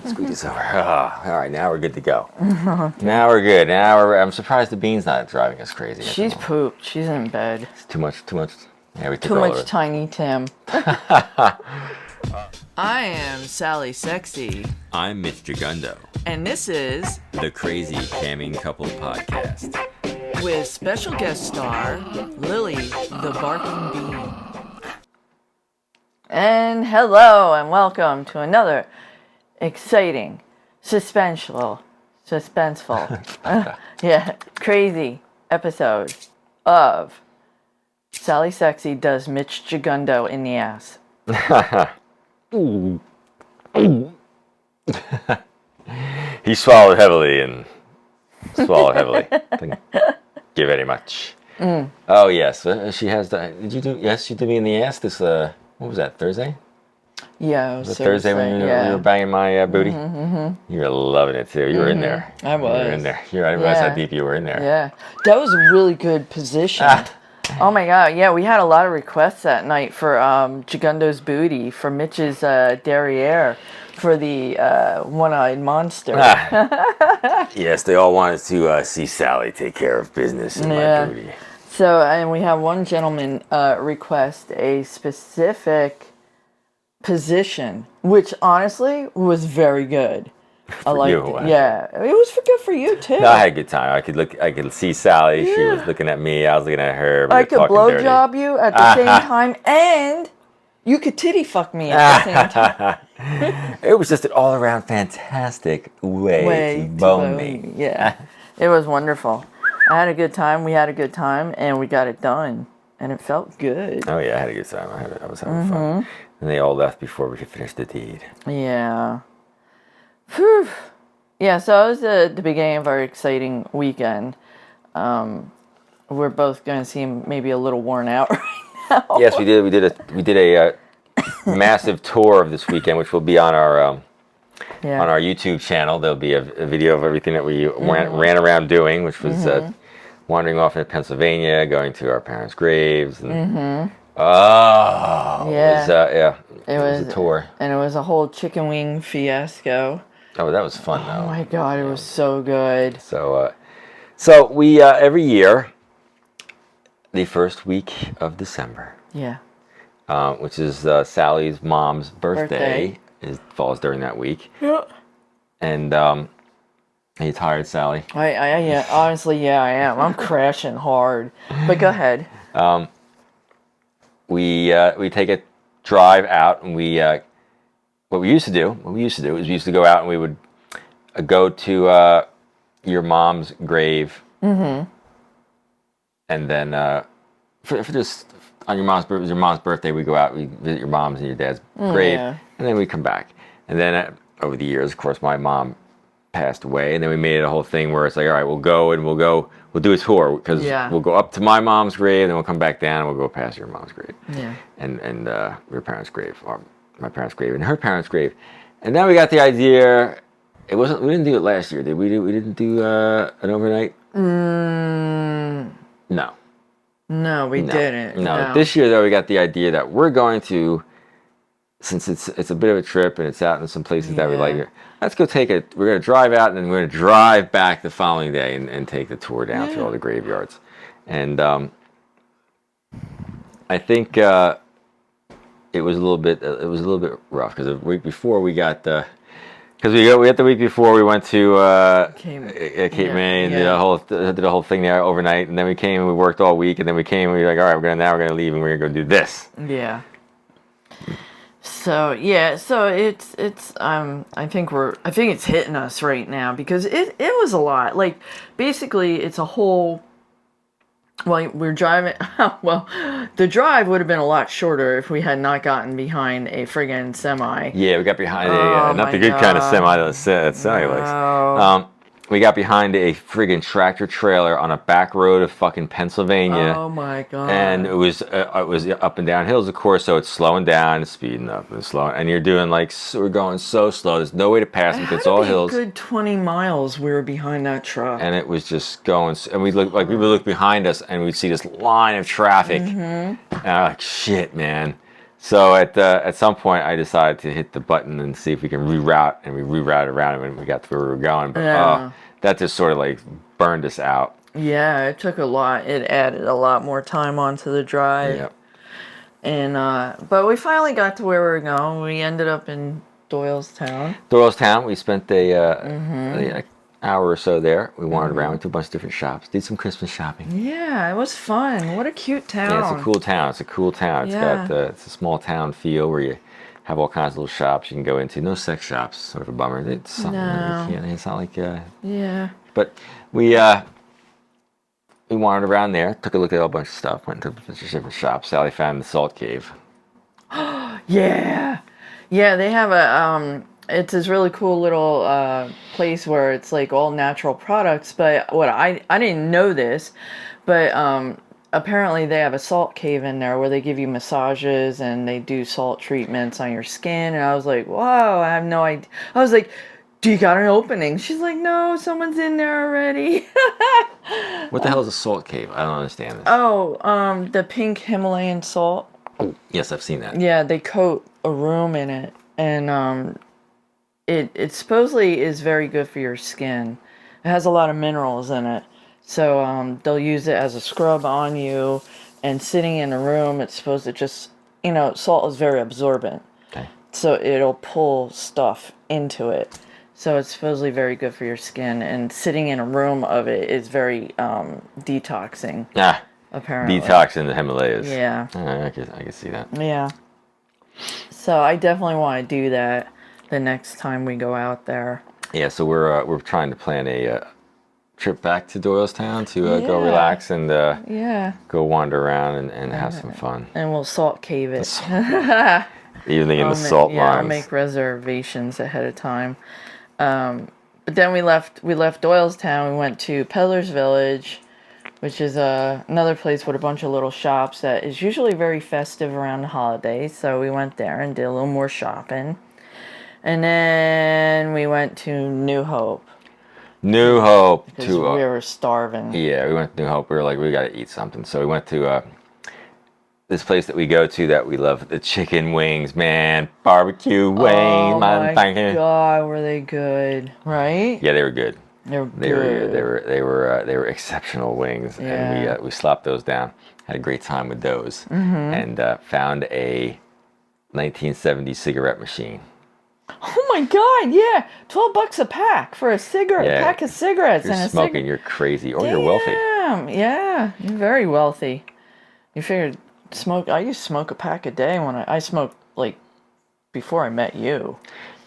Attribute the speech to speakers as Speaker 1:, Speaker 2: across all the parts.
Speaker 1: Squeeze this over. All right, now we're good to go. Now we're good. I'm surprised the bean's not driving us crazy.
Speaker 2: She's pooped. She's in bed.
Speaker 1: It's too much. Yeah, we took
Speaker 2: Too
Speaker 1: all
Speaker 2: much
Speaker 1: of it.
Speaker 2: Tiny Tim. I am Sally Sexy.
Speaker 1: I'm Mitch Gigundo.
Speaker 2: And this is
Speaker 1: the Crazy Camming Couple Podcast.
Speaker 2: With special guest star, Lily the Barking Bean. And hello and welcome to another exciting, suspenseful, crazy episode of Sally Sexy does Mitch Gigundo in the ass.
Speaker 1: Ooh. He swallowed heavily. Didn't give any much. Oh yes, she has the. Did you do? Yes, you did me in the ass. This what was that? Thursday?
Speaker 2: Yeah, it was
Speaker 1: Thursday when you were banging my booty. You were loving it too. You were in there.
Speaker 2: I was.
Speaker 1: You were in there. I didn't realize how deep you were in there.
Speaker 2: Yeah, that was a really good position. Oh my god, yeah, we had a lot of requests that night for Gigundo's booty, for Mitch's derriere, for the one-eyed monster.
Speaker 1: Yes, they all wanted to see Sally take care of business in my booty.
Speaker 2: So, and we have one gentleman request a specific position, which honestly was very good. I liked it. Yeah, it was good for you too.
Speaker 1: No, I had a good time. I could see Sally. Yeah. She was looking at me. I was looking at her.
Speaker 2: I could blowjob you at the same time, and you could titty fuck me at the same time.
Speaker 1: It was just an all-around fantastic way to bone me.
Speaker 2: Yeah, it was wonderful. I had a good time. We had a good time, and we got it done, and it felt good.
Speaker 1: Oh yeah, I had a good time. I was having fun, and they all left before we could finish the deed.
Speaker 2: Yeah. Whew. Yeah, so it was the beginning of our exciting weekend. We're both going to seem maybe a little worn out right now.
Speaker 1: Yes, we did. We did a massive tour of this weekend, which will be on our YouTube channel. There'll be a video of everything that we ran around doing, which was wandering off into Pennsylvania, going to our parents' graves, and it was a tour,
Speaker 2: and it was a whole chicken wing fiasco.
Speaker 1: Oh, that was fun though.
Speaker 2: Oh my god, it was so good.
Speaker 1: So we every year, the first week of December.
Speaker 2: Yeah.
Speaker 1: Which is Sally's mom's birthday. Falls during that week.
Speaker 2: Yeah.
Speaker 1: And are you tired, Sally?
Speaker 2: I honestly, I am. I'm crashing hard. But go ahead.
Speaker 1: We take a drive out, and what we used to do is we used to go out and we would go to your mom's grave, and then for just on your mom's birthday, we go out, we visit your mom's and your dad's grave, and then we come back. And then over the years, of course, my mom passed away, and then we made it a whole thing where it's like, all right, we'll do a tour, because we'll go up to my mom's grave, then we'll come back down, and we'll go past your mom's grave, and your parents' grave, or my parents' grave, and her parents' grave. And then we got the idea. We didn't do it last year, did we? We didn't do an overnight. No, we didn't.
Speaker 2: No,
Speaker 1: this year though, we got the idea that we're going to, since it's a bit of a trip and it's out in some places that we like. Let's go we're going to drive out, and then we're going to drive back the following day and take the tour down through all the graveyards. And I think it was a little bit rough, because the week before we got the week before we went to Cape May and did a whole thing there overnight, and then we came and we worked all week, and then we came and we were like, all right, we're gonna leave and we're gonna go do this.
Speaker 2: Yeah. So it's I think it's hitting us right now, because it was a lot. Like, basically it's a whole. Well, we're driving. Well, the drive would have been a lot shorter if we had not gotten behind a friggin' semi.
Speaker 1: Yeah, we got behind not the good kind of semi that Sally likes. We got behind a friggin' tractor trailer on a back road of fucking Pennsylvania.
Speaker 2: Oh my god!
Speaker 1: And it was up and down hills, of course, so it's slowing down, it's speeding up, and slowing. And you're doing we're going so slow. There's no way to pass because it's all hills.
Speaker 2: A good 20 miles we were behind that truck.
Speaker 1: And it was just going. And we would look behind us, and we'd see this line of traffic. And I'm like, shit, man. So at some point, I decided to hit the button and see if we can reroute, and we rerouted around it when we got to where we were going. But
Speaker 2: Yeah.
Speaker 1: that just sort of like burned us out.
Speaker 2: Yeah, it took a lot. It added a lot more time onto the drive.
Speaker 1: Yep.
Speaker 2: And but we finally got to where we were going. We ended up in Doylestown.
Speaker 1: Doylestown, we spent a hour or so there. We wandered around, went to a bunch of different shops, did some Christmas shopping.
Speaker 2: Yeah, it was fun. What a cute town.
Speaker 1: Yeah, it's a cool town. It's a cool town. It's got it's a small town feel where you have all kinds of little shops you can go into. No sex shops, sort of a bummer. It's something that you can't. It's not like
Speaker 2: yeah.
Speaker 1: But we wandered around there, took a look at a bunch of stuff, went to a bunch of different shops. Sally found the salt cave.
Speaker 2: Yeah. Yeah, they have a it's this really cool little place where it's like all natural products, but what I didn't know this, but apparently they have a salt cave in there where they give you massages and they do salt treatments on your skin, and I was like, "Wow, I have no idea." I was like, "Do you got an opening?" She's like, "No, someone's in there already."
Speaker 1: What the hell is a salt cave? I don't understand this.
Speaker 2: Oh, the pink Himalayan salt.
Speaker 1: Oh, yes, I've seen that.
Speaker 2: Yeah, they coat a room in it, and it supposedly is very good for your skin. It has a lot of minerals in it, so they'll use it as a scrub on you. And sitting in a room, it's supposed to just, salt is very absorbent,
Speaker 1: Okay.
Speaker 2: so it'll pull stuff into it. So it's supposedly very good for your skin, and sitting in a room of it is very detoxing.
Speaker 1: Ah,
Speaker 2: Apparently.
Speaker 1: detox in the Himalayas.
Speaker 2: Yeah.
Speaker 1: I can see that.
Speaker 2: Yeah. So I definitely want to do that the next time we go out there.
Speaker 1: Yeah, so we're trying to plan a trip back to Doylestown to go relax and go wander around and have some fun.
Speaker 2: And we'll salt cave it.
Speaker 1: Evening in the salt mines.
Speaker 2: Yeah, I'll make reservations ahead of time. But then we left Doylestown. We went to Peddler's Village, which is another place with a bunch of little shops that is usually very festive around the holidays. So we went there and did a little more shopping. And then we went to New Hope.
Speaker 1: New Hope.
Speaker 2: Because we were starving.
Speaker 1: Yeah, we went to New Hope. We were like, we got to eat something. So we went to this place that we go to that we love, the chicken wings, man. Barbecue wings.
Speaker 2: Oh my God, were they good, right?
Speaker 1: Yeah, they were good.
Speaker 2: They were good.
Speaker 1: They were exceptional wings, and we slapped those down. Had a great time with those, and found a 1970 cigarette machine.
Speaker 2: Oh my God! Yeah, $12 a pack for a cigarette, pack of cigarettes.
Speaker 1: You're smoking. You're crazy, or you're wealthy.
Speaker 2: Yeah, you're very wealthy. You figured smoke. I used to smoke a pack a day when I smoked like before I met you.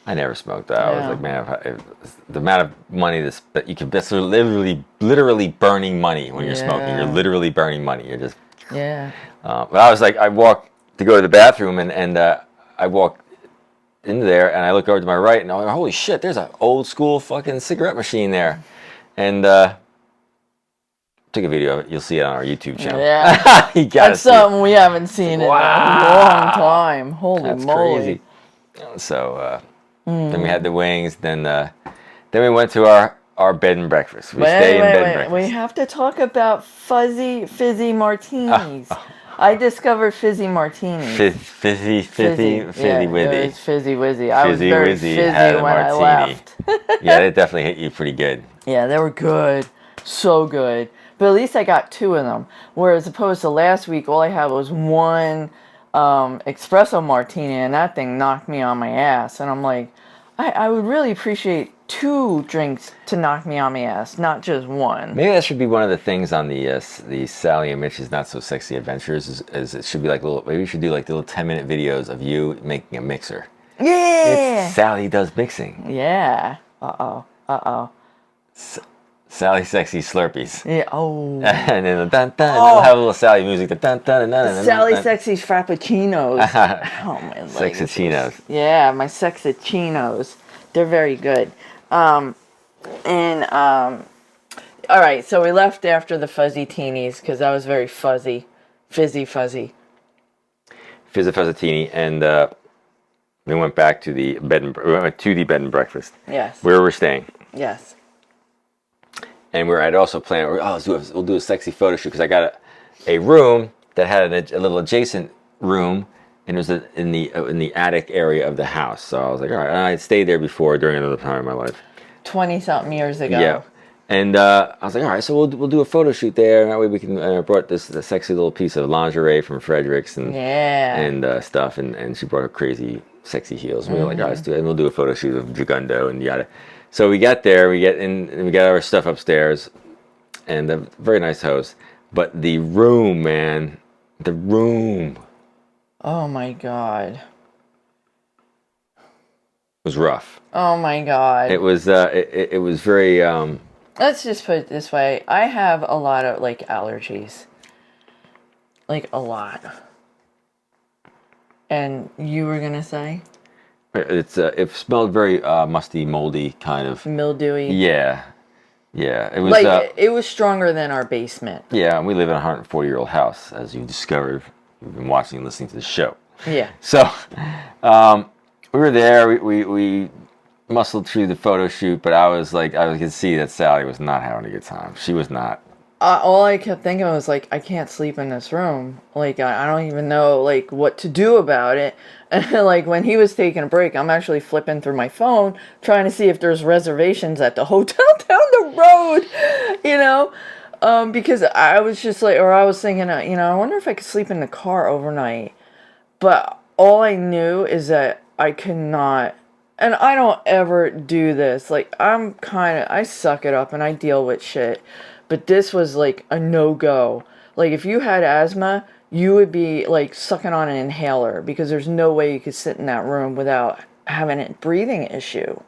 Speaker 1: I never smoked. I was like, man, the amount of money that you can. That's literally burning money when you're smoking. You're literally burning money. You're just.
Speaker 2: Yeah.
Speaker 1: But I was like, I walked to go to the bathroom, and I walked into there, and I look over to my right, and I'm like, holy shit, there's an old school fucking cigarette machine there, and took a video of it. You'll see it on our YouTube channel.
Speaker 2: Yeah. That's something we haven't seen in a long time. Holy moly. Crazy.
Speaker 1: So then we had the wings. Then we went to our bed and breakfast. We stayed in bed and breakfast.
Speaker 2: We have to talk about fizzy martinis. I discovered fizzy martinis.
Speaker 1: Fizzy wizzy.
Speaker 2: It was fizzy wizzy. I was very fizzy when I left.
Speaker 1: Yeah, they definitely hit you pretty good.
Speaker 2: Yeah, they were good. So good. But at least I got 2 of them. Whereas opposed to last week, all I had was one espresso martini, and that thing knocked me on my ass. And I'm like, I would really appreciate 2 drinks to knock me on my ass, not just one.
Speaker 1: Maybe that should be one of the things on the Sally and Mitch's Not So Sexy Adventures. Is it should be like maybe we should do like little 10-minute videos of you making a mixer.
Speaker 2: Yeah.
Speaker 1: It's Sally does mixing.
Speaker 2: Yeah.
Speaker 1: Sally Sexy Slurpees.
Speaker 2: Yeah. Oh.
Speaker 1: And then dun dun. We'll have a little Sally music. Dun dun dun.
Speaker 2: Sally Sexy Frappuccinos. Oh my legs.
Speaker 1: Sexichinos.
Speaker 2: Yeah, my Sexichinos. They're very good. All right, so we left after the fuzzy teenies because I was very fuzzy. Fizzy fuzzy.
Speaker 1: Fizzy and we went back to the bed and breakfast.
Speaker 2: Yes.
Speaker 1: Where we're staying.
Speaker 2: Yes.
Speaker 1: And I'd also planned, we'll do a sexy photo shoot because I got a room that had a little adjacent room and it was in the attic area of the house. So I was like, all right. And I stayed there before during another time in my life.
Speaker 2: 20-something years ago.
Speaker 1: Yeah. And I was like, all right, so we'll do a photo shoot there. That way we can. I brought this sexy little piece of lingerie from Fredericks and stuff, and she brought her crazy sexy heels. And we were like, all right, let's do it. And we'll do a photo shoot of Gigundo and yada. So we got there, we get in, and we got our stuff upstairs, and a very nice host. But the room, man, the room.
Speaker 2: Oh my God.
Speaker 1: Was rough.
Speaker 2: Oh my God.
Speaker 1: It was it was very
Speaker 2: Let's just put it this way. I have a lot of like allergies. Like a lot. And you were gonna say?
Speaker 1: it smelled very musty, moldy kind of.
Speaker 2: Mildewy.
Speaker 1: Yeah. It was
Speaker 2: like it was stronger than our basement.
Speaker 1: Yeah, we live in a 140-year-old house, as you discovered. You've been watching and listening to the show.
Speaker 2: Yeah.
Speaker 1: So we were there, we muscled through the photo shoot, but I could see that Sally was not having a good time. She was not.
Speaker 2: All I kept thinking was like, I can't sleep in this room. Like, I don't even know like what to do about it. And like when he was taking a break, I'm actually flipping through my phone trying to see if there's reservations at the hotel down the road, you know, because I was just like, or I was thinking, I wonder if I could sleep in the car overnight. But all I knew is that I could not. And I don't ever do this. Like, I suck it up and I deal with shit. But this was like a no-go. Like, if you had asthma, you would be like sucking on an inhaler because there's no way you could sit in that room without having a breathing issue.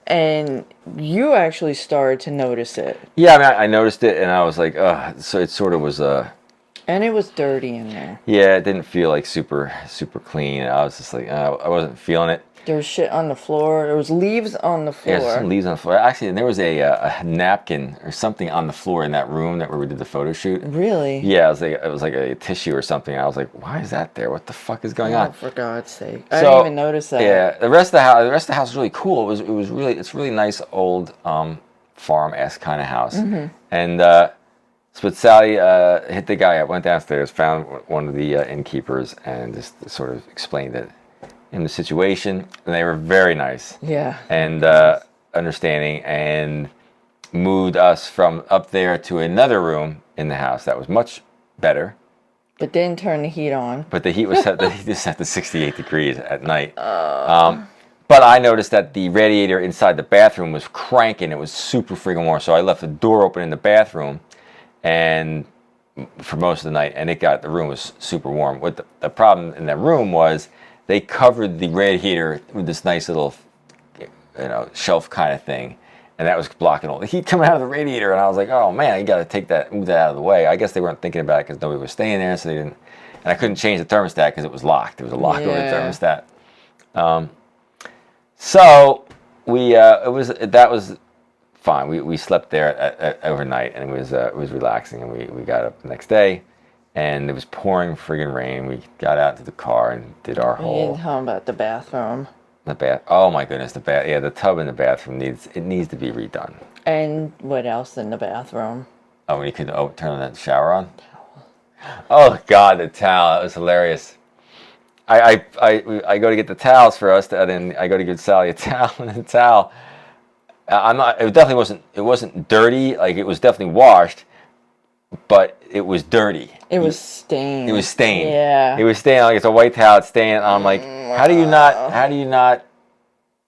Speaker 2: And you actually started to notice it.
Speaker 1: Yeah, I mean, I noticed it and I was like, so it sort of was
Speaker 2: And it was dirty in there.
Speaker 1: Yeah, it didn't feel like super clean. I was just like, I wasn't feeling it.
Speaker 2: There was shit on the floor. There was leaves on the floor.
Speaker 1: Yeah, some leaves on the floor. Actually, there was a napkin or something on the floor in that room where we did the photo shoot.
Speaker 2: Really?
Speaker 1: Yeah, it was like a tissue or something. I was like, why is that there? What the fuck is going on?
Speaker 2: For God's sake! I didn't even notice that.
Speaker 1: Yeah, the rest of the house was really cool. It's really nice old farm-esque kind of house. Mm-hmm. And but Sally hit the guy up, went downstairs, found one of the innkeepers, and just sort of explained it. In the situation, and they were very nice.
Speaker 2: Yeah.
Speaker 1: And understanding, and moved us from up there to another room in the house that was much better.
Speaker 2: But didn't turn the heat on.
Speaker 1: But the heat was set to 68 degrees at night. But I noticed that the radiator inside the bathroom was cranking. It was super freaking warm. So I left the door open in the bathroom, and for most of the night, and the room was super warm. What the problem in that room was, they covered the radiator with this nice little, shelf kind of thing, and that was blocking all the heat coming out of the radiator. And I was like, oh man, you got to move that out of the way. I guess they weren't thinking about it because nobody was staying there, so they didn't. And I couldn't change the thermostat because it was locked. There was a lock over the thermostat. So that was fine. We slept there overnight, and it was relaxing. And we got up the next day. And it was pouring friggin' rain. We got out to the car and did our whole.
Speaker 2: You didn't tell them about the bathroom.
Speaker 1: The bath. Oh my goodness, the bath. Yeah, the tub in the bathroom needs to be redone.
Speaker 2: And what else in the bathroom?
Speaker 1: Oh, when you could turn that shower on. Oh God, the towel. That was hilarious. I go to get the towels for us, and then I go to give Sally a towel, and the towel. It definitely wasn't dirty. Like, it was definitely washed. But it was dirty.
Speaker 2: It was stained.
Speaker 1: It was stained.
Speaker 2: Yeah.
Speaker 1: It was stained. Like, it's a white towel. It's stained. And I'm like, how do you not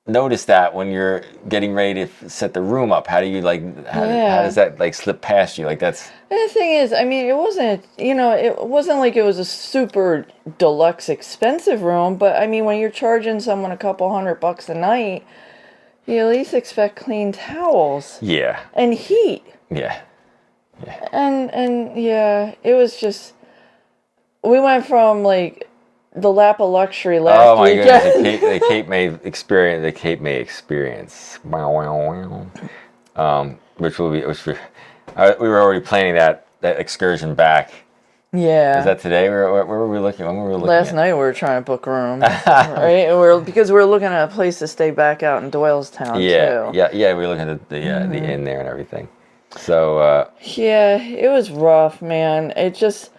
Speaker 1: notice that when you're getting ready to set the room up? How do you how does that slip past you? Like, that's.
Speaker 2: And the thing is, I mean, it wasn't like it was a super deluxe expensive room, but I mean, when you're charging someone a couple $100 a night, you at least expect clean towels.
Speaker 1: Yeah.
Speaker 2: And heat.
Speaker 1: Yeah.
Speaker 2: Yeah. And yeah, it was just, we went from like the lap of luxury last weekend.
Speaker 1: Oh my goodness, the Cape May experience. Which we were already planning that excursion back.
Speaker 2: Yeah.
Speaker 1: Is that today? Where were we looking? When were we looking?
Speaker 2: Last night we were trying to book a room, right? And because we were looking at a place to stay back out in Doylestown too.
Speaker 1: Yeah. We were looking at the inn there and everything. So yeah,
Speaker 2: it was rough, man. It just,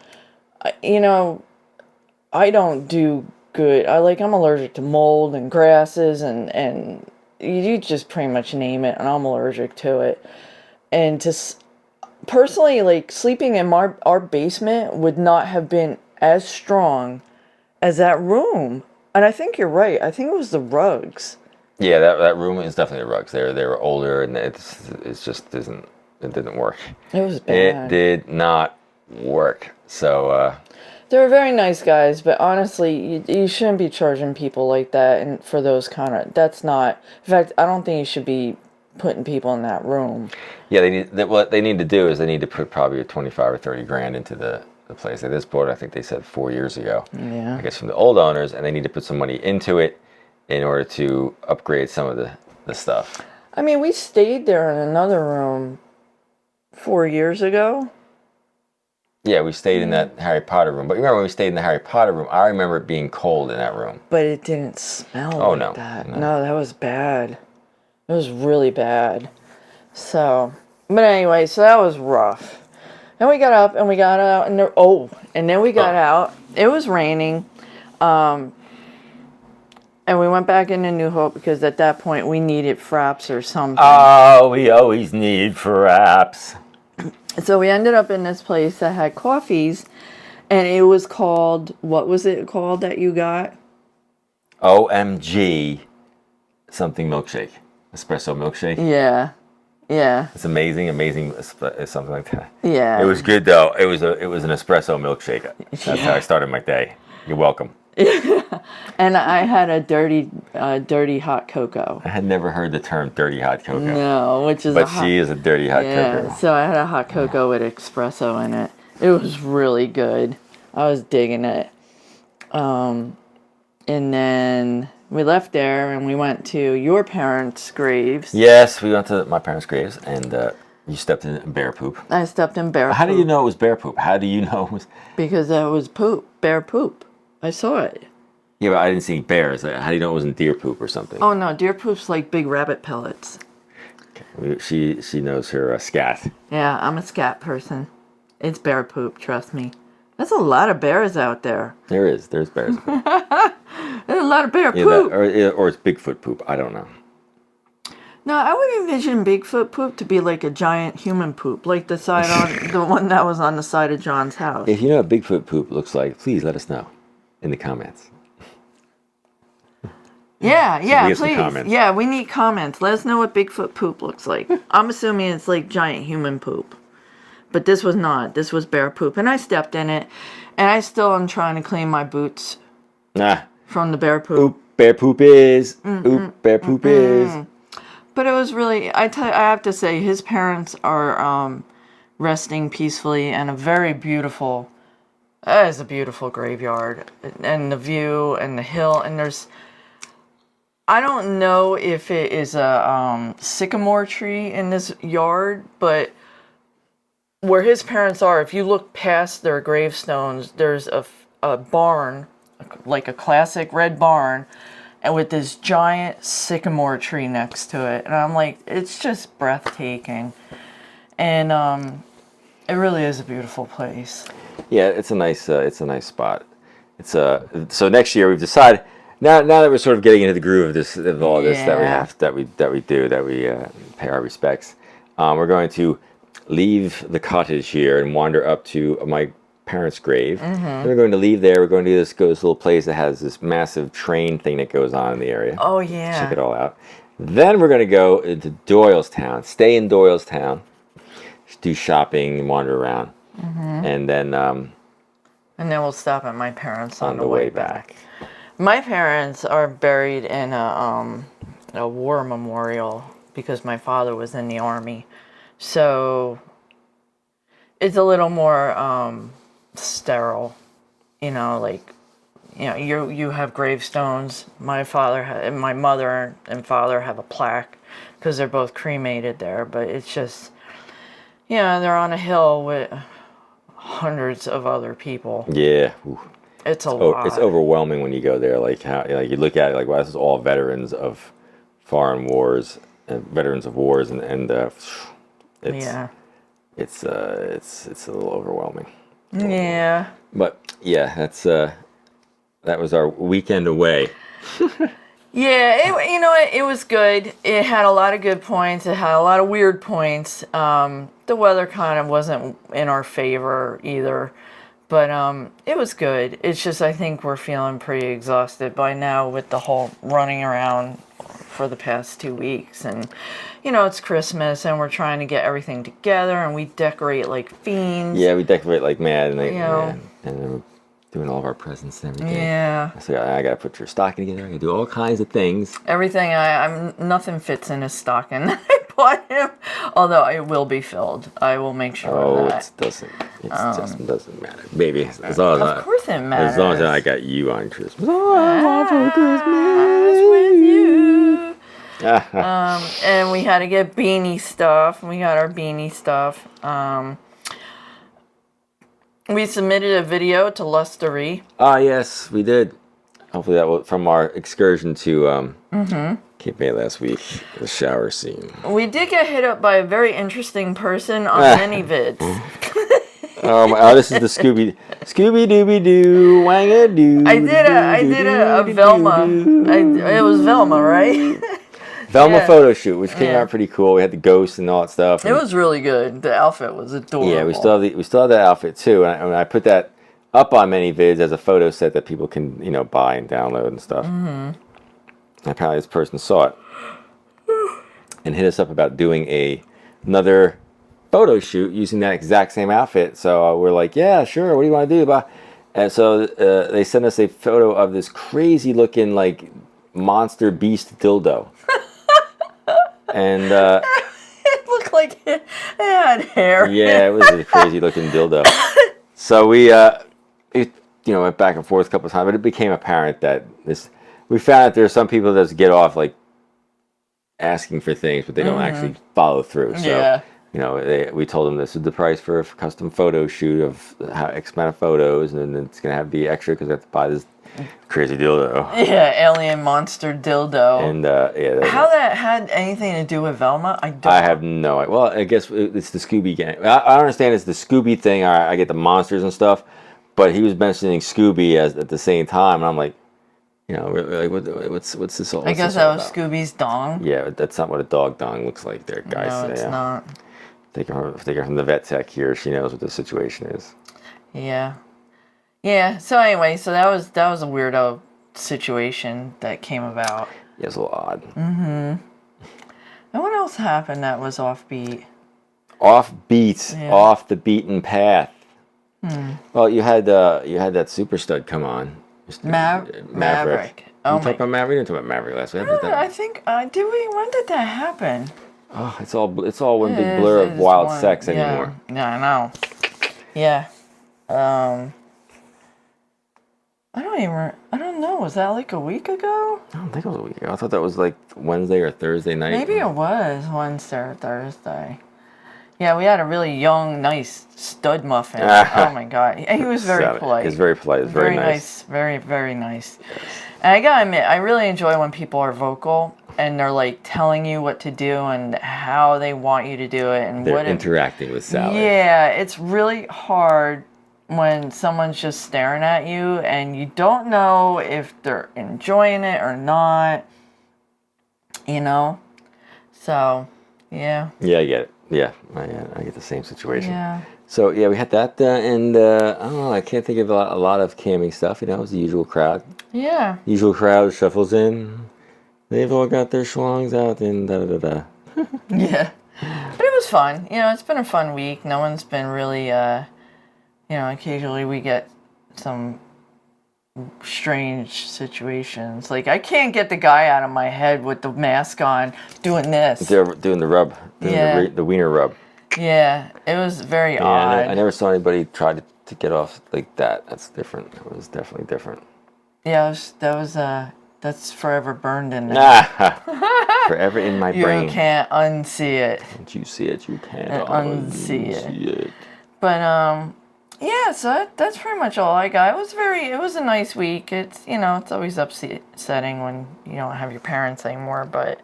Speaker 2: I don't do good. I'm allergic to mold and grasses and you just pretty much name it, and I'm allergic to it. And personally, like sleeping in our basement would not have been as strong as that room. And I think you're right. I think it was the rugs.
Speaker 1: Yeah, that room is definitely the rugs. They were older, and it's just it didn't work.
Speaker 2: It was
Speaker 1: It
Speaker 2: bad.
Speaker 1: did not work. So
Speaker 2: They were very nice guys, but honestly, you shouldn't be charging people like that, and for those kind of. That's not. In fact, I don't think you should be putting people in that room.
Speaker 1: yeah, what they need to do is they need to put probably 25 or 30 grand into the place. They just bought it, I think they said 4 years ago.
Speaker 2: Yeah.
Speaker 1: I guess from the old owners, and they need to put some money into it in order to upgrade some of the stuff.
Speaker 2: I mean, we stayed there in another room 4 years ago.
Speaker 1: Yeah, we stayed in that Harry Potter room. But remember when we stayed in the Harry Potter room, I remember it being cold in that room.
Speaker 2: But it didn't smell
Speaker 1: Oh,
Speaker 2: like
Speaker 1: no,
Speaker 2: that.
Speaker 1: no.
Speaker 2: No, that was bad. It was really bad. So, but anyway, so that was rough. And we got up and we got out and and then we got out. It was raining. And we went back into New Hope because at that point we needed fraps or something.
Speaker 1: Oh, we always need fraps.
Speaker 2: So we ended up in this place that had coffees, and it was called, what was it called that you got?
Speaker 1: OMG something milkshake. Espresso milkshake.
Speaker 2: Yeah. Yeah.
Speaker 1: It's amazing, something like that.
Speaker 2: Yeah.
Speaker 1: It was good though. It was an espresso milkshake. That's how I started my day. You're welcome.
Speaker 2: And I had a dirty hot cocoa.
Speaker 1: I had never heard the term dirty hot cocoa.
Speaker 2: No, which is
Speaker 1: But she is a dirty hot cocoa.
Speaker 2: So I had a hot cocoa with espresso in it. It was really good. I was digging it. And then we left there and we went to your parents' graves.
Speaker 1: Yes, we went to my parents' graves, and you stepped in bear poop.
Speaker 2: I stepped in bear poop.
Speaker 1: How do you know it was bear poop? How do you know it was?
Speaker 2: Because that was poop. Bear poop. I saw it.
Speaker 1: Yeah, but I didn't see bears. How do you know it wasn't deer poop or something?
Speaker 2: Oh no, deer poop's like big rabbit pellets.
Speaker 1: She knows her scat.
Speaker 2: Yeah, I'm a scat person. It's bear poop, trust me. There's a lot of bears out there.
Speaker 1: There's bears.
Speaker 2: There's a lot of bear
Speaker 1: Yeah,
Speaker 2: poop.
Speaker 1: or it's Bigfoot poop. I don't know.
Speaker 2: No, I would envision Bigfoot poop to be like a giant human poop, like the side on the one that was on the side of John's house.
Speaker 1: If you know what Bigfoot poop looks like, please let us know in the comments.
Speaker 2: Yeah,
Speaker 1: get some
Speaker 2: please.
Speaker 1: comments.
Speaker 2: Yeah, we need comments. Let us know what Bigfoot poop looks like. I'm assuming it's like giant human poop. But this was not. This was bear poop. And I stepped in it. And I still am trying to clean my boots from the bear poop.
Speaker 1: Oop, bear poop is. Oop, bear poop is.
Speaker 2: But it was really, I have to say, his parents are resting peacefully in a very beautiful, that is a beautiful graveyard. And the view and the hill. And there's, I don't know if it is a sycamore tree in this yard, but where his parents are, if you look past their gravestones, there's a barn, like a classic red barn, and with this giant sycamore tree next to it. And I'm like, it's just breathtaking. And it really is a beautiful place.
Speaker 1: Yeah, it's a nice spot. It's so next year we've decided now that we're sort of getting into the groove of all this that we pay our respects. We're going to leave the cottage here and wander up to my parents' grave. Then we're going to leave there. We're going to go to this little place that has this massive train thing that goes on in the area.
Speaker 2: Oh, yeah.
Speaker 1: Check it all out. Then we're going to go into Doylestown. Stay in Doylestown. Do shopping and wander around. And then
Speaker 2: we'll stop at my parents
Speaker 1: on the way back.
Speaker 2: My parents are buried in a war memorial because my father was in the army. So it's a little more sterile, you have gravestones. My mother and father have a plaque because they're both cremated there, but it's just, they're on a hill with hundreds of other people.
Speaker 1: Yeah. Ooh.
Speaker 2: It's a lot.
Speaker 1: It's overwhelming when you go there. Like how you look at it, like, wow, this is all veterans of foreign wars and veterans of wars, and it's a little overwhelming.
Speaker 2: Yeah.
Speaker 1: But yeah, that's that was our weekend away.
Speaker 2: Yeah, you know what? It was good. It had a lot of good points. It had a lot of weird points. The weather kind of wasn't in our favor either, but it was good. It's just I think we're feeling pretty exhausted by now with the whole running around for the past 2 weeks, and you know it's Christmas and we're trying to get everything together and we decorate like fiends.
Speaker 1: Yeah, we decorate like mad, and
Speaker 2: You know.
Speaker 1: and then we're doing all of our presents and everything.
Speaker 2: Yeah.
Speaker 1: So I gotta put your stocking together. I gotta do all kinds of things.
Speaker 2: Everything I'm nothing fits in his stocking that I bought him. Although it will be filled. I will make sure of that.
Speaker 1: It just doesn't matter, baby. As long as
Speaker 2: Of course it matters.
Speaker 1: As long as I got you on Christmas. Oh, I want for
Speaker 2: Christmas with you.
Speaker 1: Christmas.
Speaker 2: And we had to get beanie stuff. We got our beanie stuff. We submitted a video to Lustery.
Speaker 1: Ah, yes, we did. Hopefully that was from our excursion to Cape May last week, the shower scene.
Speaker 2: We did get hit up by a very interesting person on ManyVids.
Speaker 1: This is the Scooby Dooby Doo Wangadoo.
Speaker 2: I did a Velma. It was Velma, right?
Speaker 1: Velma photo shoot, which came out pretty cool. We had the ghosts and all that stuff.
Speaker 2: It was really good. The outfit was adorable.
Speaker 1: Yeah, we still have that outfit too. And I put that up on ManyVids as a photo set that people can buy and download and stuff. Mm-hmm. Apparently, this person saw it and hit us up about doing another photo shoot using that exact same outfit. So we're like, yeah, sure. What do you want to do? And so they sent us a photo of this crazy looking like monster beast dildo. And
Speaker 2: it looked like it had hair.
Speaker 1: Yeah, it was a crazy looking dildo. So we went back and forth a couple of times, but it became apparent that we found that there are some people that just get off like asking for things, but they don't actually follow through. So we told them this is the price for a custom photo shoot of X amount of photos, and then it's gonna have to be extra because we have to buy this crazy dildo.
Speaker 2: Yeah, alien monster dildo.
Speaker 1: And
Speaker 2: how that had anything to do with Velma,
Speaker 1: I have no idea. Well, I guess it's the Scooby gang. I understand it's the Scooby thing. I get the monsters and stuff, but he was mentioning Scooby at the same time, and I'm like, we're like, what's this all?
Speaker 2: I guess that was Scooby's dong.
Speaker 1: Yeah, that's not what a dog dong looks like, there, guys.
Speaker 2: No, it's not.
Speaker 1: Take her from the vet tech here. She knows what the situation is.
Speaker 2: Yeah. Yeah, so anyway, that was a weirdo situation that came about.
Speaker 1: Yeah, it's a little odd.
Speaker 2: Mm-hmm. And what else happened that was offbeat?
Speaker 1: Offbeat, off the beaten path. Well, you had that super stud come on.
Speaker 2: Maverick.
Speaker 1: Oh, you talked about Maverick? We didn't talk about Maverick last week.
Speaker 2: I think, did we? When did that happen?
Speaker 1: Oh, it's all one big blur of wild sex anymore.
Speaker 2: Yeah, I know. Yeah. I don't know. Was that like a week ago?
Speaker 1: I don't think it was a week ago. I thought that was like Wednesday or Thursday night.
Speaker 2: Maybe it was Wednesday or Thursday. Yeah, we had a really young, nice stud muffin. Oh my god. He was very polite.
Speaker 1: He was very polite. He was very nice.
Speaker 2: Very, very nice. And I gotta admit, I really enjoy when people are vocal and they're like telling you what to do and how they want you to do it and
Speaker 1: they're interacting with Sally.
Speaker 2: Yeah, it's really hard when someone's just staring at you and you don't know if they're enjoying it or not, So, yeah.
Speaker 1: Yeah, I get it. Yeah, I get the same situation.
Speaker 2: Yeah.
Speaker 1: So, yeah, we had that, and I don't know, I can't think of a lot of camming stuff. It was the usual crowd.
Speaker 2: Yeah.
Speaker 1: Usual crowd shuffles in. They've all got their schlongs out and da-da-da-da.
Speaker 2: Yeah. But it was fun. It's been a fun week. No one's been really, occasionally we get some strange situations. Like, I can't get the guy out of my head with the mask on doing this.
Speaker 1: They're doing the rub. The wiener rub.
Speaker 2: Yeah, it was very odd.
Speaker 1: I never saw anybody try to get off like that. That's different. It was definitely different.
Speaker 2: Yeah, that's forever burned in there.
Speaker 1: Forever in my brain.
Speaker 2: You can't unsee it.
Speaker 1: Once you see it, you can't
Speaker 2: unsee it. But yeah, so that's pretty much all I got. It was a nice week. It's it's always upsetting when you don't have your parents anymore, but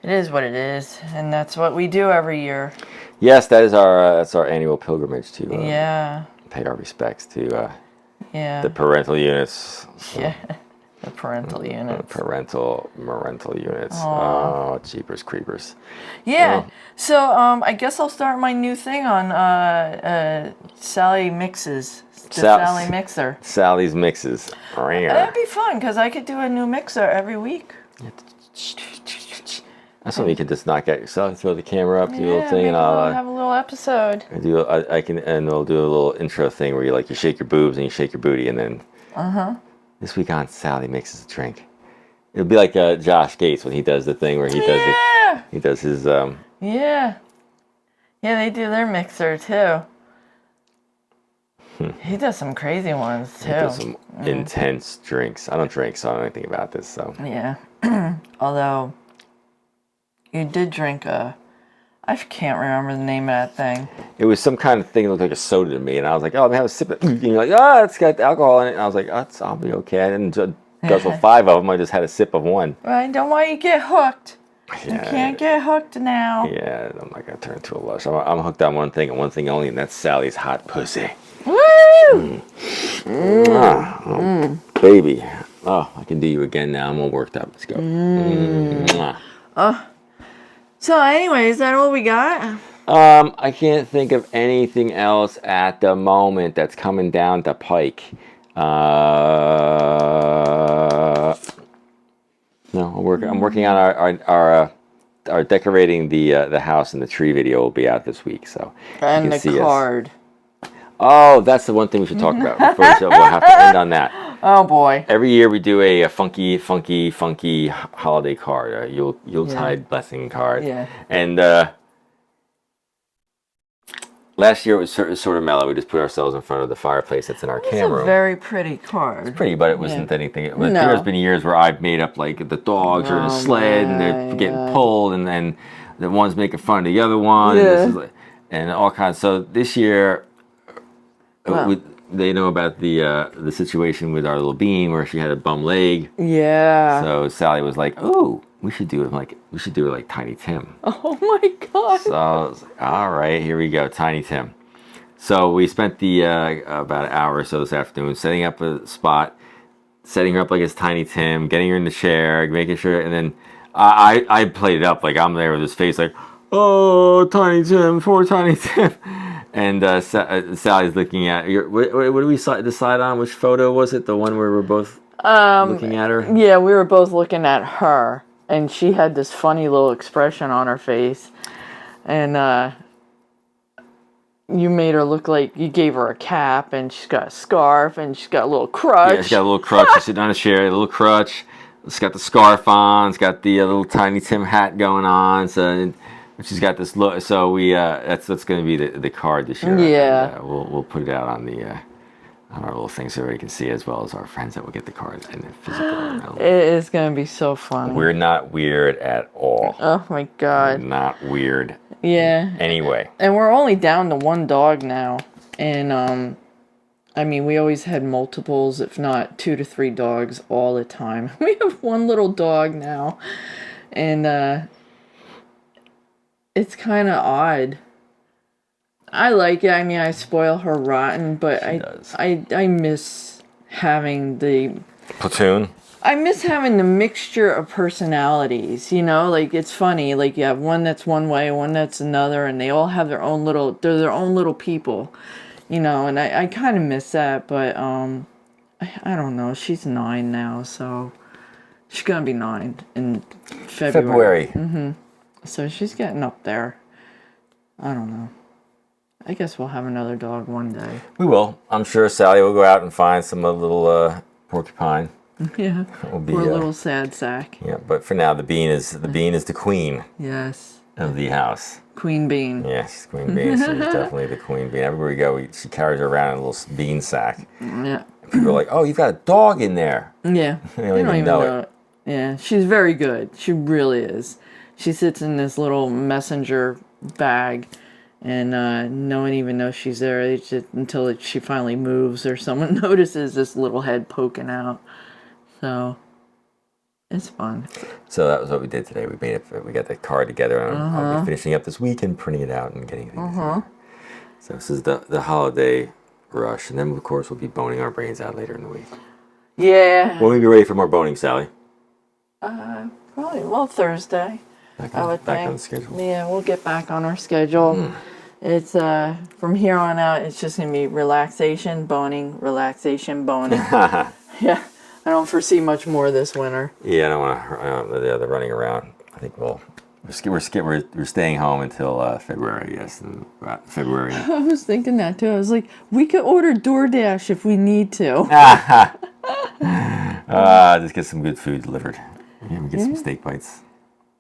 Speaker 2: it is what it is, and that's what we do every year.
Speaker 1: Yes, that's our annual pilgrimage to
Speaker 2: pay
Speaker 1: our respects to
Speaker 2: Yeah.
Speaker 1: The parental units.
Speaker 2: Yeah. The parental units.
Speaker 1: Parental units.
Speaker 2: Aw.
Speaker 1: Oh, jeepers creepers.
Speaker 2: Yeah.
Speaker 1: Oh.
Speaker 2: So I guess I'll start my new thing on Sally Mixes. The Sally Mixer.
Speaker 1: Sally's Mixes.
Speaker 2: That'd be fun because I could do a new mixer every week.
Speaker 1: That's something you can just knock out yourself. Throw the camera up, do a little thing, and
Speaker 2: I'll have a little episode.
Speaker 1: And we'll do a little intro thing where you shake your boobs and you shake your booty, and then. This week on Sally Mixes a Drink. It'll be like Josh Gates when he does the thing where he does his.
Speaker 2: Yeah, they do their mixer too. He does some crazy ones too.
Speaker 1: He does some intense drinks. I don't drink, so I don't know anything about this. So
Speaker 2: yeah, although you did drink I can't remember the name of that thing.
Speaker 1: It was some kind of thing that looked like a soda to me, and I was like, "Oh, let me have a sip of it." And you're like, "Oh, it's got alcohol in it." And I was like, "Oh, I'll be okay." I didn't guzzle 5 of them. I just had a sip of one.
Speaker 2: I don't want you to get hooked.
Speaker 1: Yeah,
Speaker 2: you can't get hooked now.
Speaker 1: Yeah, I'm not gonna turn into a lush. I'm hooked on one thing and one thing only, and that's Sally's hot pussy.
Speaker 2: Woo!
Speaker 1: Baby. Oh, I can do you again now. I'm all worked up. Let's go.
Speaker 2: So anyway, is that all we got?
Speaker 1: I can't think of anything else at the moment that's coming down the pike. No, I'm working on our decorating the house and the tree video will be out this week. So
Speaker 2: and the card.
Speaker 1: Oh, that's the one thing we should talk about. Before we'll have to end on that.
Speaker 2: Oh boy!
Speaker 1: Every year we do a funky holiday card, a Yuletide blessing card.
Speaker 2: Yeah.
Speaker 1: And last year it was sort of mellow. We just put ourselves in front of the fireplace that's in our camera.
Speaker 2: It's a very pretty card.
Speaker 1: It's pretty, but it wasn't anything. But there's been years where I've made up like the dogs or the sled, and they're getting pulled, and then the one's making fun of the other one, and all kinds. So this year. They know about the situation with our little bean where she had a bum leg.
Speaker 2: Yeah.
Speaker 1: So Sally was like, "Oh, we should do it like Tiny Tim."
Speaker 2: Oh my God.
Speaker 1: So I was like, "All right, here we go, Tiny Tim." So we spent the about an hour or so this afternoon setting up a spot, setting her up like it's Tiny Tim, getting her in the chair, making sure, and then I played it up like I'm there with his face like, "Oh, Tiny Tim, poor Tiny Tim." And Sally's looking at what do we decide on? Which photo was it? The one where we're both looking at her?
Speaker 2: Yeah, we were both looking at her, and she had this funny little expression on her face, and you made her look like you gave her a cap, and she's got a scarf, and she's got a little crutch.
Speaker 1: Yeah, she's got a little crutch. She's sitting on a chair, a little crutch. It's got the scarf on. It's got the little Tiny Tim hat going on. So. She's got this look, so we that's going to be the card this year.
Speaker 2: Yeah,
Speaker 1: and, we'll put it out on our little thing so everybody can see, as well as our friends that will get the card and the physical.
Speaker 2: It is going to be so fun.
Speaker 1: We're not weird at all.
Speaker 2: Oh my God,
Speaker 1: we're not weird.
Speaker 2: Yeah.
Speaker 1: Anyway,
Speaker 2: and we're only down to one dog now, and I mean, we always had multiples, if not 2 to 3 dogs all the time. We have one little dog now, and it's kind of odd. I like it. I mean, I spoil her rotten, but I miss having the
Speaker 1: platoon.
Speaker 2: I miss having the mixture of personalities. You know, like it's funny. Like you have one that's one way, one that's another, and they all have their own little. They're their own little people. You know, and I kind of miss that. But I don't know. She's 9 now, so she's gonna be 9 in February. Mm-hmm. So she's getting up there. I don't know. I guess we'll have another dog one day.
Speaker 1: We will. I'm sure Sally will go out and find some little porcupine.
Speaker 2: Yeah.
Speaker 1: Will be,
Speaker 2: or a little sad sack.
Speaker 1: Yeah, but for now the bean is the queen.
Speaker 2: Yes.
Speaker 1: Of the house.
Speaker 2: Queen bean.
Speaker 1: Yes, queen bean. She's definitely the queen bean. Everywhere we go, she carries her around in a little bean sack.
Speaker 2: Yeah.
Speaker 1: And people are like, "Oh, you've got a dog in there."
Speaker 2: Yeah.
Speaker 1: They don't even know it.
Speaker 2: Yeah, she's very good. She really is. She sits in this little messenger bag, and no one even knows she's there until she finally moves or someone notices this little head poking out. So it's fun.
Speaker 1: So that was what we did today. We got the card together, and I'll be finishing up this week and printing it out and getting things. So this is the holiday rush. And then, of course, we'll be boning our brains out later in the week.
Speaker 2: Yeah.
Speaker 1: When will we be ready for more boning, Sally?
Speaker 2: Probably, well, Thursday.
Speaker 1: Back
Speaker 2: I would
Speaker 1: on
Speaker 2: think.
Speaker 1: the schedule.
Speaker 2: Yeah, we'll get back on our schedule. It's from here on out. It's just gonna be relaxation, boning, relaxation, boning. Yeah, I don't foresee much more this winter.
Speaker 1: Yeah, I don't want to. The running around. I think we're staying home until February. Yes, and February.
Speaker 2: I was thinking that too. I was like, we could order DoorDash if we need to.
Speaker 1: Just get some good food delivered. Yeah, we get some steak bites.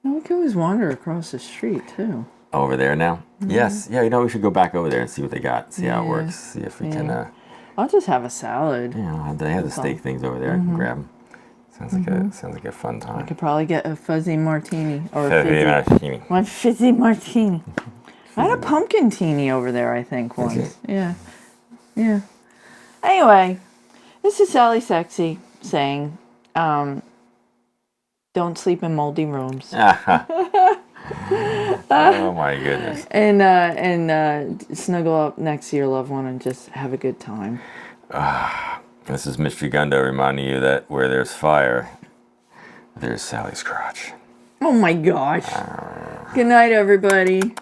Speaker 2: And we could always wander across the street too.
Speaker 1: Over there now? Yes. Yeah, we should go back over there and see what they got. See how it works. See if we can.
Speaker 2: I'll just have a salad.
Speaker 1: They have the steak things over there. I can grab them. Sounds like a fun time.
Speaker 2: I could probably get a fuzzy martini or one fizzy martini. I had a pumpkin teeny over there, I think, once. Yeah. Anyway, this is Sally Sexy saying, don't sleep in moldy rooms.
Speaker 1: Oh my goodness.
Speaker 2: And snuggle up next to your loved one and just have a good time.
Speaker 1: This is Mr. Gundo reminding you that where there's fire, there's Sally's crotch.
Speaker 2: Oh my gosh. Good night, everybody.